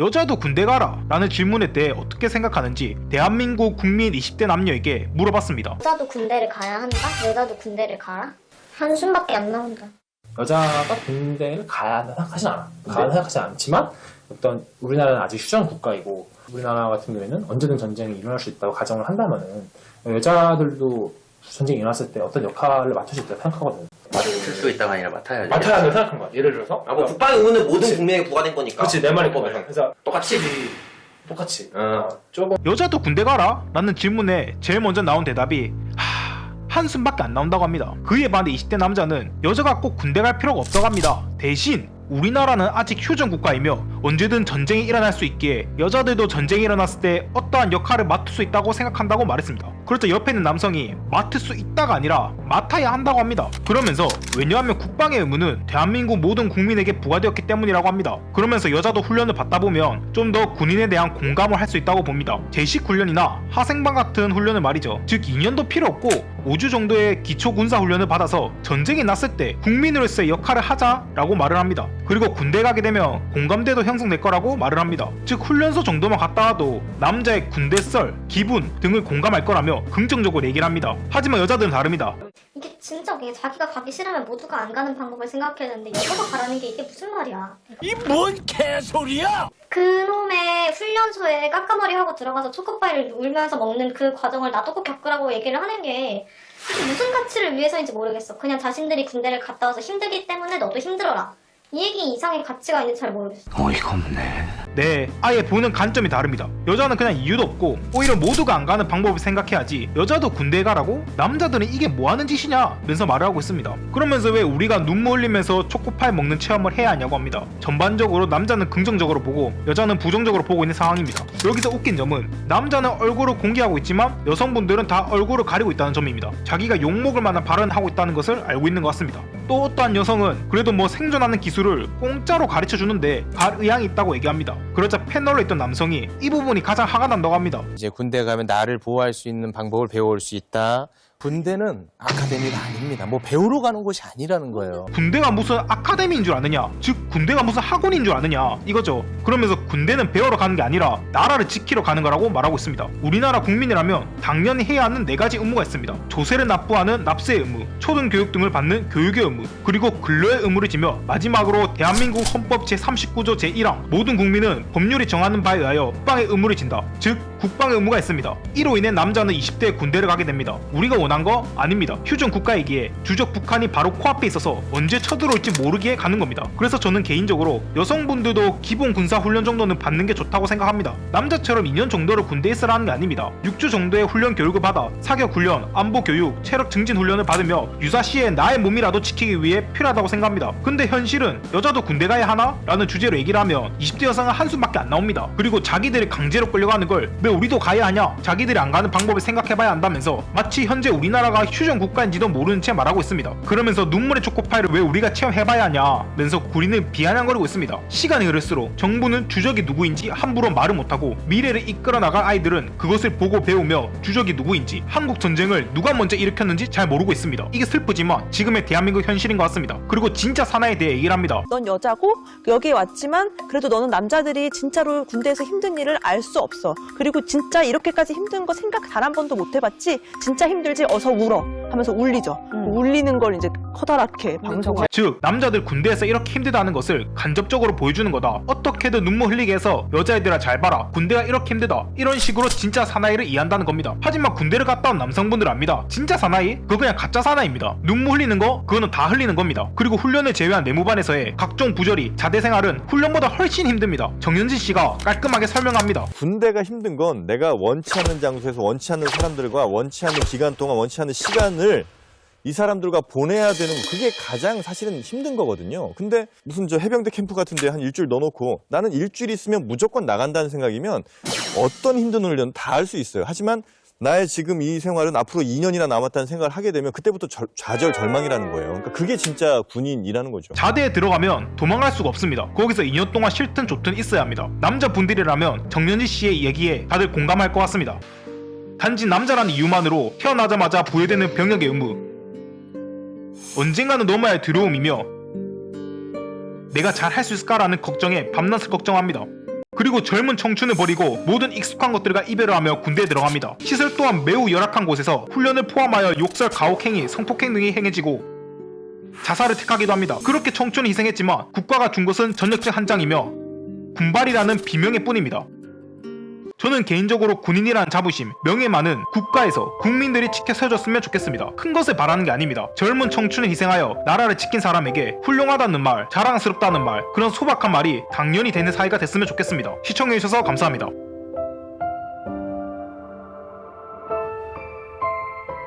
여자도 군대 가라 라는 질문에 대해 어떻게 생각하는지 대한민국 국민 20대 남녀에게 물어봤습니다. 여자도 군대를 가야 한다? 여자도 군대를 가라? 한숨밖에 안 나온다. 여자가 군대를 가야 한다 생각하진 않아. 가야 생각하진 않지만 어떤 우리나라는 아직 휴전 국가이고 우리나라 같은 경우에는 언제든 전쟁이 일어날 수 있다고 가정을 한다면은 여자들도 전쟁이 일어났을 때 어떤 역할을 맡을 수 있다고 생각하거든요. 맡을 수 있다가 아니라 맡아야지. 맡아야 한다고 생각한 거야. 예를 들어서 뭐 국방 의무는 모든 국민에게 부과된 거니까. 그렇지 내 말이 거면 그래서 똑같이. 똑같이 어. 조금 여자도 군대 가라? 라는 질문에 제일 먼저 나온 대답이 한숨밖에 안 나온다고 합니다. 그에 반해 20대 남자는 여자가 꼭 군대 갈 필요가 없다고 합니다. 대신 우리나라는 아직 휴전 국가이며 언제든 전쟁이 일어날 수 있기에 여자들도 전쟁이 일어났을 때 어떠한 역할을 맡을 수 있다고 생각한다고 말했습니다. 그렇자 옆에 있는 남성이 맡을 수 있다가 아니라 맡아야 한다고 합니다. 그러면서 왜냐하면 국방의 의무는 대한민국 모든 국민에게 부과되었기 때문이라고 합니다. 그러면서 여자도 훈련을 받다 보면 좀 더 군인에 대한 공감을 할 수 있다고 봅니다. 제식 훈련이나 하생방 같은 훈련을 말이죠. 즉 2년도 필요 없고 5주 정도의 기초 군사 훈련을 받아서 전쟁이 났을 때 국민으로서의 역할을 하자라고 말을 합니다. 그리고 군대 가게 되면 공감대도 형성될 거라고 말을 합니다. 즉 훈련소 정도만 갔다 와도 남자의 군대 썰, 기분 등을 공감할 거라며 긍정적으로 얘기를 합니다. 하지만 여자들은 다릅니다. 이게 진짜 그게 자기가 가기 싫으면 모두가 안 가는 방법을 생각해야 되는데 여자가 가라는 게 이게 무슨 말이야. 이 뭔 개소리야! 그놈의 훈련소에 깎아머리 하고 들어가서 초코파이를 울면서 먹는 그 과정을 나도 꼭 겪으라고 얘기를 하는 게 이게 무슨 가치를 위해서인지 모르겠어. 그냥 자신들이 군대를 갔다 와서 힘들기 때문에 너도 힘들어라. 이 얘기 이상의 가치가 있는지 잘 모르겠어. 어이가 없네. 네, 아예 보는 관점이 다릅니다. 여자는 그냥 이유도 없고 오히려 모두가 안 가는 방법을 생각해야지 여자도 군대에 가라고? 남자들은 이게 뭐하는 짓이냐? 면서 말을 하고 있습니다. 그러면서 왜 우리가 눈물 흘리면서 초코파이 먹는 체험을 해야 하냐고 합니다. 전반적으로 남자는 긍정적으로 보고 여자는 부정적으로 보고 있는 상황입니다. 여기서 웃긴 점은 남자는 얼굴을 공개하고 있지만 여성분들은 다 얼굴을 가리고 있다는 점입니다. 자기가 욕먹을 만한 발언을 하고 있다는 것을 알고 있는 것 같습니다. 또 어떠한 여성은 그래도 뭐 생존하는 기술을 공짜로 가르쳐주는데 갈 의향이 있다고 얘기합니다. 그러자 패널로 있던 남성이 이 부분이 가장 화가 난다고 합니다. 이제 군대 가면 나를 보호할 수 있는 방법을 배워올 수 있다. 군대는 아카데미가 아닙니다. 뭐 배우러 가는 곳이 아니라는 거예요. 군대가 무슨 아카데미인 줄 아느냐, 즉 군대가 무슨 학원인 줄 아느냐 이거죠. 그러면서 군대는 배우러 가는 게 아니라 나라를 지키러 가는 거라고 말하고 있습니다. 우리나라 국민이라면 당연히 해야 하는 4가지 의무가 있습니다. 조세를 납부하는 납세의 의무, 초등교육 등을 받는 교육의 의무, 그리고 근로의 의무를 지며 마지막으로 대한민국 헌법 제39조 제1항 모든 국민은 법률이 정하는 바에 의하여 국방의 의무를 진다. 즉 국방의 의무가 있습니다. 이로 인해 남자는 20대에 군대를 가게 됩니다. 우리가 원한 거 아닙니다. 휴전 국가이기에 주적 북한이 바로 코앞에 있어서 언제 쳐들어올지 모르게 가는 겁니다. 그래서 저는 개인적으로 여성분들도 기본 군사 훈련 정도는 받는 게 좋다고 생각합니다. 남자처럼 2년 정도를 군대에 있으라는 게 아닙니다. 6주 정도의 훈련 교육을 받아 사격 훈련, 안보 교육, 체력 증진 훈련을 받으며 유사시에 나의 몸이라도 지키기 위해 필요하다고 생각합니다. 근데 현실은 여자도 군대 가야 하나? 라는 주제로 얘기를 하면 20대 여성은 한숨밖에 안 나옵니다. 그리고 자기들이 강제로 끌려가는 걸 왜 우리도 가야 하냐? 자기들이 안 가는 방법을 생각해봐야 한다면서 마치 현재 우리나라가 휴전 국가인지도 모르는 채 말하고 있습니다. 그러면서 눈물의 초코파이를 왜 우리가 체험해봐야 하냐면서 군인을 비아냥거리고 있습니다. 시간이 흐를수록 정부는 주적이 누구인지 함부로 말을 못하고 미래를 이끌어 나갈 아이들은 그것을 보고 배우며 주적이 누구인지 한국 전쟁을 누가 먼저 일으켰는지 잘 모르고 있습니다. 이게 슬프지만 지금의 대한민국 현실인 것 같습니다. 그리고 진짜 사나이에 대해 얘기를 합니다. 넌 여자고 여기에 왔지만 그래도 너는 남자들이 진짜로 군대에서 힘든 일을 알 수 없어. 그리고 진짜 이렇게까지 힘든 거 생각 단 한 번도 못 해봤지? 진짜 힘들지? 어서 울어 하면서 울리죠. 울리는 걸 이제 커다랗게 방송을 즉 남자들 군대에서 이렇게 힘들다는 것을 간접적으로 보여주는 거다. 어떻게든 눈물 흘리게 해서 여자애들아 잘 봐라, 군대가 이렇게 힘들다, 이런 식으로 진짜 사나이를 이해한다는 겁니다. 하지만 군대를 갔다 온 남성분들 압니다. 진짜 사나이? 그거 그냥 가짜 사나이입니다. 눈물 흘리는 거? 그거는 다 흘리는 겁니다. 그리고 훈련을 제외한 내무반에서의 각종 부조리, 자대 생활은 훈련보다 훨씬 힘듭니다. 정현진 씨가 깔끔하게 설명합니다. 군대가 힘든 건 내가 원치 않는 장소에서 원치 않는 사람들과 원치 않는 기간 동안 원치 않는 시간을 이 사람들과 보내야 되는 거, 그게 가장 사실은 힘든 거거든요. 근데 무슨 저 해병대 캠프 같은 데 한 일주일 넣어놓고 나는 일주일 있으면 무조건 나간다는 생각이면 어떤 힘든 훈련 다 할 수 있어요. 하지만 나의 지금 이 생활은 앞으로 2년이나 남았다는 생각을 하게 되면 그때부터 좌절절망이라는 거예요. 그러니까 그게 진짜 군인이라는 거죠. 자대에 들어가면 도망갈 수가 없습니다. 거기서 2년 동안 싫든 좋든 있어야 합니다. 남자분들이라면 정연지 씨의 얘기에 다들 공감할 것 같습니다. 단지 남자라는 이유만으로 태어나자마자 부여되는 병역의 의무, 언젠가는 넘어야 할 두려움이며 내가 잘 할 수 있을까라는 걱정에 밤낮을 걱정합니다. 그리고 젊은 청춘을 버리고 모든 익숙한 것들과 이별을 하며 군대에 들어갑니다. 시설 또한 매우 열악한 곳에서 훈련을 포함하여 욕설, 가혹행위, 성폭행 등이 행해지고 자살을 택하기도 합니다. 그렇게 청춘을 희생했지만 국가가 준 것은 전역증 한 장이며 군발이라는 비명일 뿐입니다. 저는 개인적으로 군인이라는 자부심, 명예만은 국가에서 국민들이 지켜세워줬으면 좋겠습니다. 큰 것을 바라는 게 아닙니다. 젊은 청춘을 희생하여 나라를 지킨 사람에게 훌륭하다는 말, 자랑스럽다는 말, 그런 소박한 말이 당연히 되는 사회가 됐으면 좋겠습니다. 시청해주셔서 감사합니다.